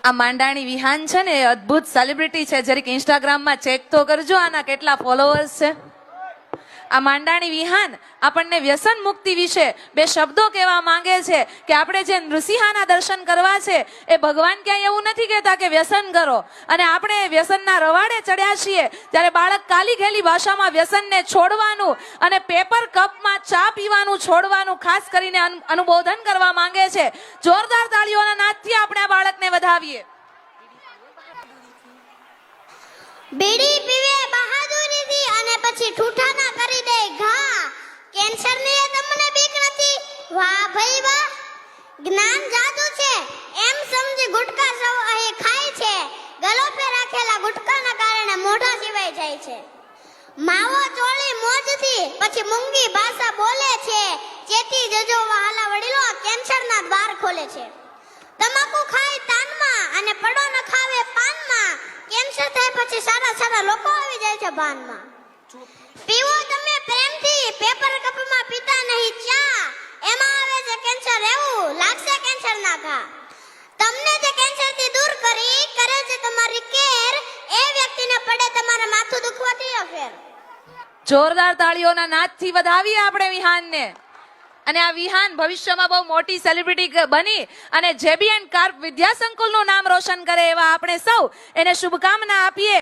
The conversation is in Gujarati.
આ માંડાણી વિહાન છે ને એ અદ્ભુત સેલિબ્રિટી છે. જરીક ઇન્સ્ટાગ્રામમાં ચેક તો કરજો આના કેટલા ફોલોઅર્સ છે. આ માંડાણી વિહાન આપણને વ્યસન મુક્તિ વિશે બે શબ્દો કહેવા માંગે છે કે આપણે જે નૃસિંહાના દર્શન કરવા છે એ ભગવાન ક્યાંય એવું નથી કહેતા કે વ્યસન કરો, અને આપણે વ્યસનના રવાડે ચડ્યા છીએ ત્યારે બાળક કાલી ઘેલી ભાષામાં વ્યસનને છોડવાનું અને પેપર કપમાં ચા પીવાનું છોડવાનું ખાસ કરીને અનુબોધન કરવા માંગે છે. જોરદાર તાળીઓના નાદથી આપણે આ બાળકને વધાવીએ. બીડી પીવે બહાદુરીથી અને પછી ઠૂઠાના કરી દે ઘા. કેન્સરની તમને બીક નથી? વાહ ભાઈ વાહ, જ્ઞાન જાદુ છે એમ સમજી ગુટકા સૌ અહીં ખાય છે. ગલોપે રાખેલા ગુટકાના કારણે મોઢા સિવાય જાય છે. માવો ચોળી મોજથી પછી મૂંગી ભાષા બોલે છે. ચેતી જજો વહાલા વડીલો, કેન્સરના દ્વાર ખોલે છે. તમાકુ ખાય તાનમાં અને પડો ન ખાવે પાનમાં. કેન્સર થાય પછી સારા સારા લોકો આવી જાય છે ભાનમાં. પીવો તમે પ્રેમથી, પેપર કપમાં પીતા નહીં ચા. એમાં આવે છે કેન્સર, એવું લાગશે કેન્સર ના ઘા. તમને જે કેન્સરથી દૂર કરી કરે છે તમારી કેર, એ વ્યક્તિને પડે તમારા માથું દુખવાથી અફેર. જોરદાર તાળીઓના નાદથી વધાવીએ આપણે વિહાનને. અને આ વિહાન ભવિષ્યમાં બહુ મોટી સેલિબ્રિટી બની અને જેબી એન્ડ કાર્પ વિદ્યા સંકુલનું નામ રોશન કરે એવા આપણે સૌ એને શુભકામના આપીએ.